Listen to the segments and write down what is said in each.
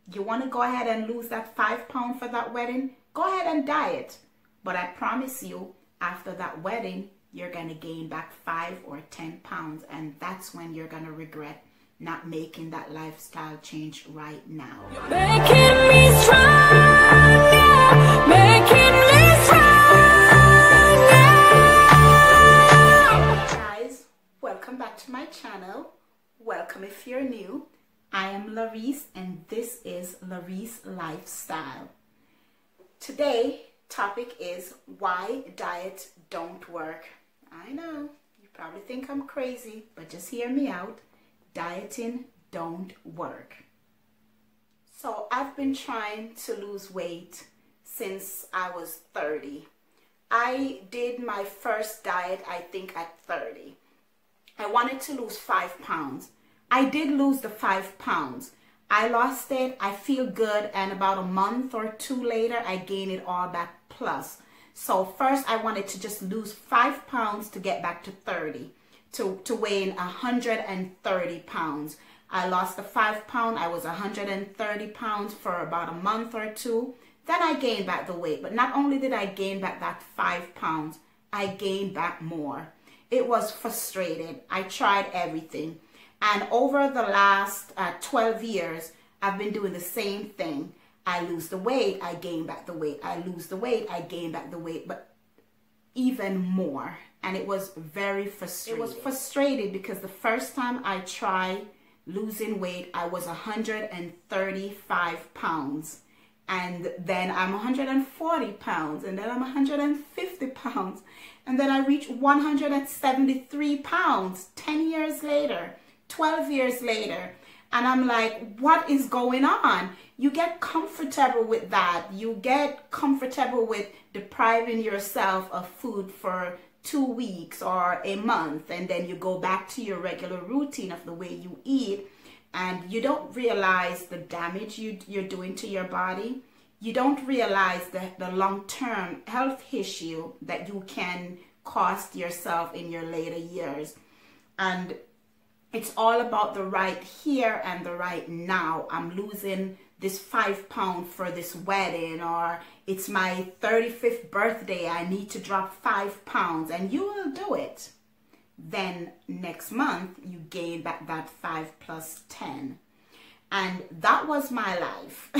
You want to go ahead and lose that 5 pounds for that wedding? Go ahead and diet. But I promise you, after that wedding, you're going to gain back 5 or 10 pounds. And that's when you're going to regret not making that lifestyle change right now. You're making me stronger, making me stronger. Guys, welcome back to my channel. Welcome if you're new. I am Larice and this is Larice Lifestyle. Today, topic is why diet don't work. I know, you probably think I'm crazy, but just hear me out. Dieting don't work. So I've been trying to lose weight since I was 30. I did my first diet, I think at 30. I wanted to lose 5 pounds. I did lose the 5 pounds. I lost it, I feel good, and about a month or two later, I gained it all back plus. So first I wanted to just lose 5 pounds to get back to 30. To weigh in 130 pounds. I lost the 5 pounds. I was 130 pounds for about a month or two. Then I gained back the weight. But not only did I gain back that 5 pounds, I gained back more. It was frustrating. I tried everything. And over the last 12 years, I've been doing the same thing. I lose the weight, I gain back the weight. I lose the weight, I gain back the weight. But even more. And it was very frustrating. It was frustrating because the first time I tried losing weight, I was 135 pounds. And then I'm 140 pounds. And then I'm 150 pounds. And then I reached 173 pounds 10 years later, 12 years later. And I'm like, what is going on? You get comfortable with that. You get comfortable with depriving yourself of food for 2 weeks or a month, and then you go back to your regular routine of the way you eat, and you don't realize the damage you're doing to your body. You don't realize the long-term health issue that you can cost yourself in your later years. And it's all about the right here and the right now. I'm losing this 5 pounds for this wedding, or it's my 35th birthday, I need to drop 5 pounds, and you will do it. Then next month, you gain back that 5 plus 10. And that was my life.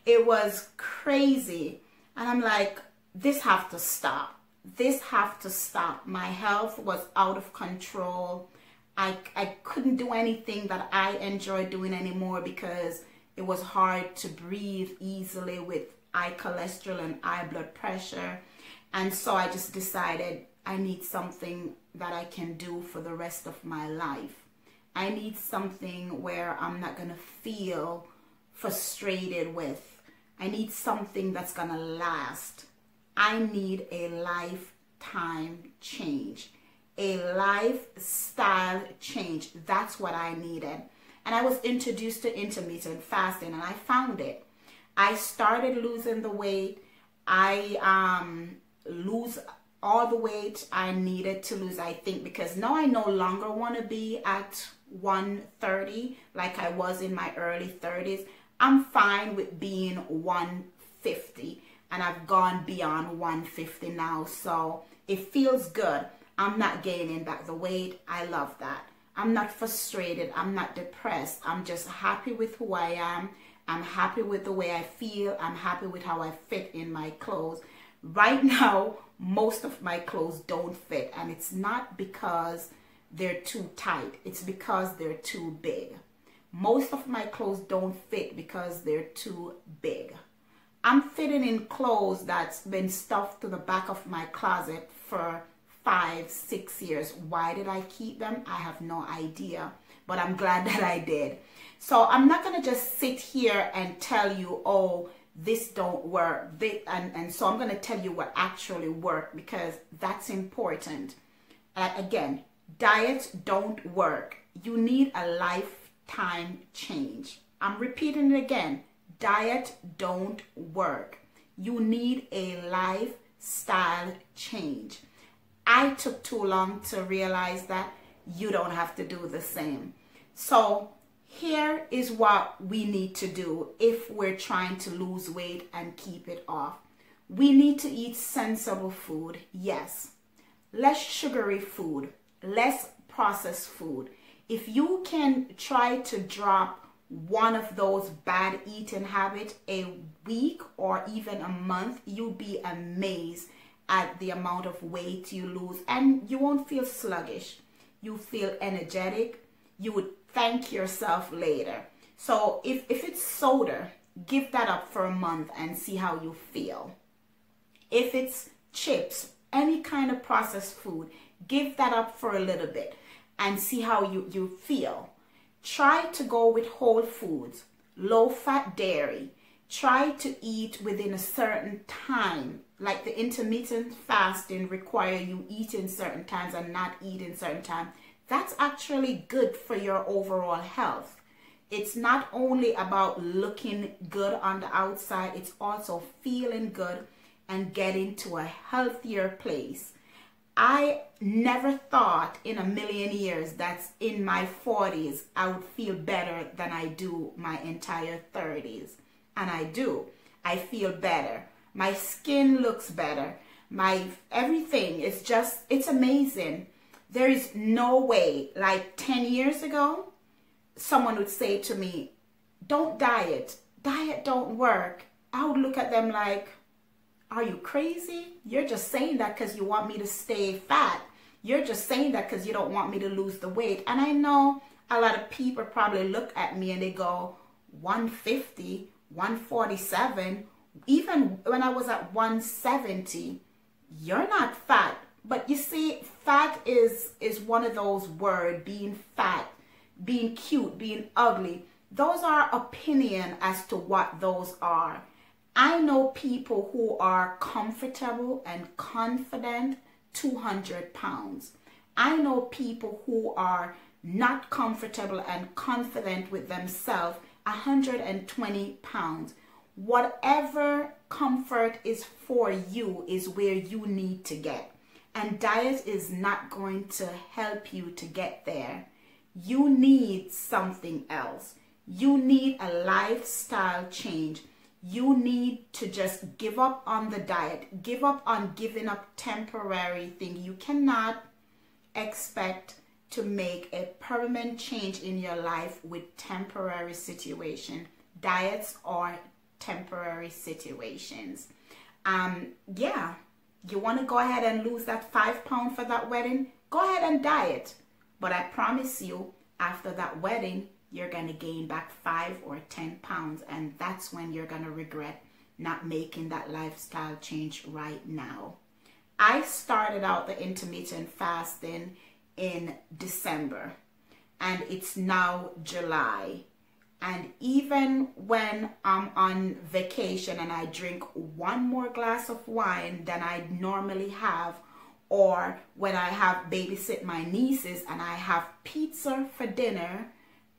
It was crazy. And I'm like, this have to stop. This have to stop. My health was out of control. I couldn't do anything that I enjoy doing anymore because it was hard to breathe easily with high cholesterol and high blood pressure. And so I just decided I need something that I can do for the rest of my life. I need something where I'm not going to feel frustrated with. I need something that's going to last. I need a lifetime change. A lifestyle change. That's what I needed. And I was introduced to intermittent fasting and I found it. I started losing the weight. I lose all the weight I needed to lose, I think, because now I no longer want to be at 130 like I was in my early 30s. I'm fine with being 150 and I've gone beyond 150 now. So it feels good. I'm not gaining back the weight. I love that. I'm not frustrated. I'm not depressed. I'm just happy with who I am. I'm happy with the way I feel. I'm happy with how I fit in my clothes. Right now, most of my clothes don't fit. And it's not because they're too tight. It's because they're too big. Most of my clothes don't fit because they're too big. I'm fitting in clothes that's been stuffed to the back of my closet for 5, 6 years. Why did I keep them? I have no idea, but I'm glad that I did. So I'm not going to just sit here and tell you, oh, this don't work. And so I'm going to tell you what actually worked, because that's important. Again, diets don't work. You need a lifetime change. I'm repeating it again. Diet don't work. You need a lifestyle change. I took too long to realize that you don't have to do the same. So Here is what we need to do if we're trying to lose weight and keep it off. We need to eat sensible food, yes. Less sugary food, less processed food. If you can try to drop one of those bad eating habits a week or even a month, you'll be amazed at the amount of weight you lose, and you won't feel sluggish. You feel energetic. You would thank yourself later. So if it's soda, give that up for a month and see how you feel. If it's chips, any kind of processed food, give that up for a little bit and see how you feel. Try to go with whole foods, low-fat dairy. Try to eat within a certain time, like the intermittent fasting require you eat in certain times and not eat in certain time. That's actually good for your overall health. It's not only about looking good on the outside, it's also feeling good and getting to a healthier place. I never thought in a million years that in my 40s I would feel better than I do my entire 30s. And I do. I feel better. My skin looks better. My everything is just, it's amazing. There is no way, like 10 years ago, someone would say to me, don't diet. Diet don't work. I would look at them like, are you crazy? You're just saying that because you want me to stay fat. You're just saying that because you don't want me to lose the weight. And I know a lot of people probably look at me and they go, 150, 147, even when I was at 170, you're not fat. But you see, fat is one of those words, being fat, being cute, being ugly. Those are opinion as to what those are. I know people who are comfortable and confident 200 pounds. I know people who are not comfortable and confident with themselves 120 pounds. Whatever comfort is for you is where you need to get. And diet is not going to help you to get there. You need something else. You need a lifestyle change. You need to just give up on the diet. Give up on giving up temporary things. You cannot expect to make a permanent change in your life with temporary situation. Diets are temporary situations. Yeah, you want to go ahead and lose that 5 pounds for that wedding? Go ahead and diet. But I promise you, after that wedding, you're going to gain back 5 or 10 pounds. And that's when you're going to regret not making that lifestyle change right now. I started out the intermittent fasting in December. And it's now July. And even when I'm on vacation and I drink one more glass of wine than I normally have, or when I have babysit my nieces and I have pizza for dinner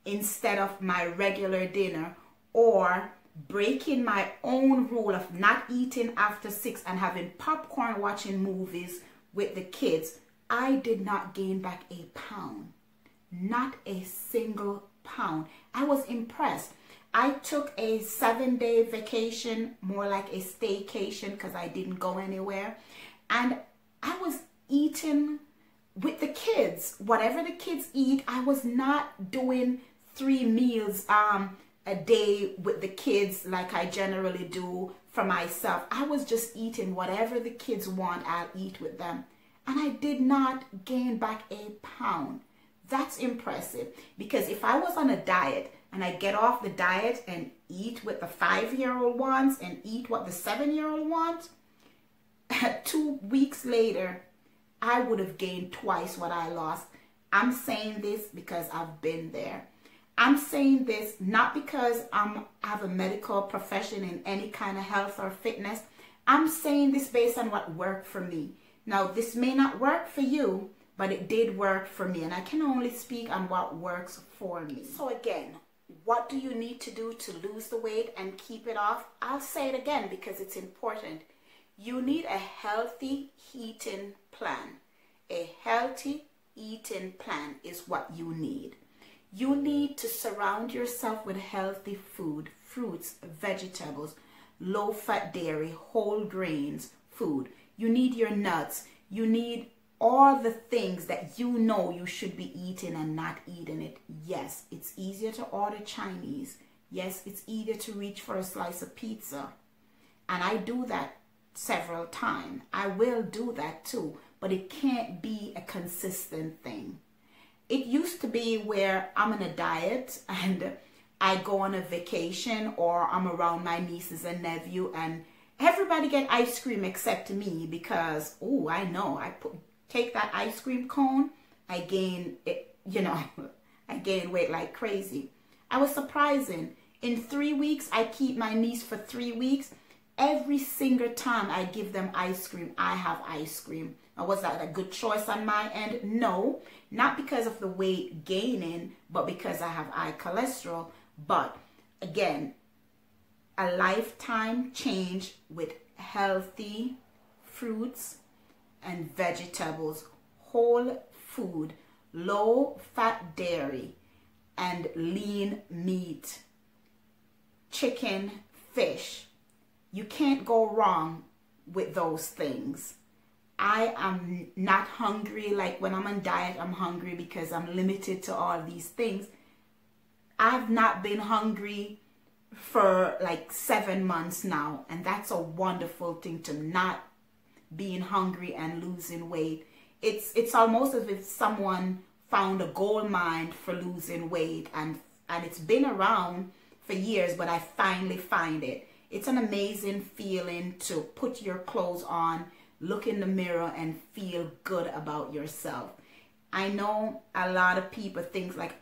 instead of my regular dinner, or breaking my own rule of not eating after 6 and having popcorn watching movies with the kids, I did not gain back a pound. Not a single pound. I was impressed. I took a 7-day vacation, more like a staycation because I didn't go anywhere. And I was eating with the kids. Whatever the kids eat, I was not doing 3 meals a day with the kids like I generally do for myself. I was just eating whatever the kids want, I'll eat with them. And I did not gain back a pound. That's impressive, because if I was on a diet and I get off the diet and eat what the 5-year-old wants and eat what the 7-year-old wants, 2 weeks later, I would have gained twice what I lost. I'm saying this because I've been there. I'm saying this not because I have a medical profession in any kind of health or fitness. I'm saying this based on what worked for me. Now, this may not work for you, but it did work for me, and I can only speak on what works for me. So again, what do you need to do to lose the weight and keep it off? I'll say it again because it's important. You need a healthy eating plan. A healthy eating plan is what you need. You need to surround yourself with healthy food, fruits, vegetables, low-fat dairy, whole grains food. You need your nuts. You need all the things that you know you should be eating and not eating it. Yes, it's easier to order Chinese. Yes, it's easier to reach for a slice of pizza. And I do that several times. I will do that too, but it can't be a consistent thing. It used to be where I'm on a diet and I go on a vacation, or I'm around my nieces and nephew and everybody get ice cream except me, because, oh, I know, take that ice cream cone, I gain it, you know, I gain weight like crazy. I was surprising. In 3 weeks, I keep my niece for 3 weeks. Every single time I give them ice cream, I have ice cream. Now, was that a good choice on my end? No, not because of the weight gaining, but because I have high cholesterol. But again, a lifetime change with healthy fruits and vegetables, whole food, low fat dairy, and lean meat, chicken, fish. You can't go wrong with those things. I am not hungry. Like when I'm on diet, I'm hungry because I'm limited to all these things. I've not been hungry for like 7 months now, and that's a wonderful thing, to not being hungry and losing weight. It's almost as if someone found a gold mine for losing weight, and it's been around for years, but I finally find it. It's an amazing feeling to put your clothes on, look in the mirror, and feel good about yourself. I know a lot of people think like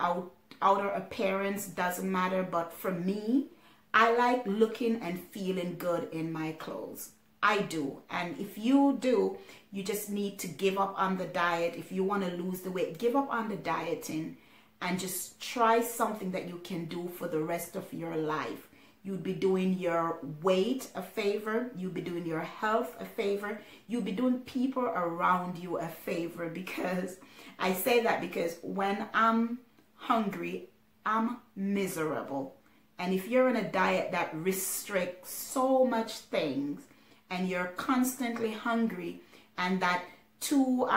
outer appearance doesn't matter, but for me, I like looking and feeling good in my clothes. I do. And if you do, you just need to give up on the diet. If you want to lose the weight, give up on the dieting and just try something that you can do for the rest of your life. You'd be doing your weight a favor. You'd be doing your health a favor. You'd be doing people around you a favor, because I say that because when I'm hungry, I'm miserable. And if you're on a diet that restricts so much things and you're constantly hungry, and that 2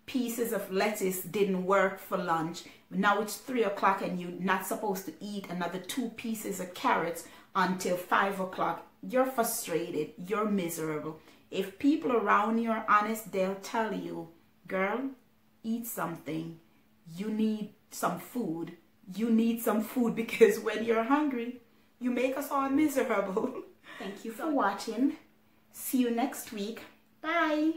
pieces of lettuce didn't work for lunch, now it's 3 o'clock and you're not supposed to eat another 2 pieces of carrots until 5 o'clock, you're frustrated, you're miserable. If people around you are honest, they'll tell you, girl, eat something. You need some food. You need some food, because when you're hungry, you make us all miserable. Thank you for watching. See you next week. Bye.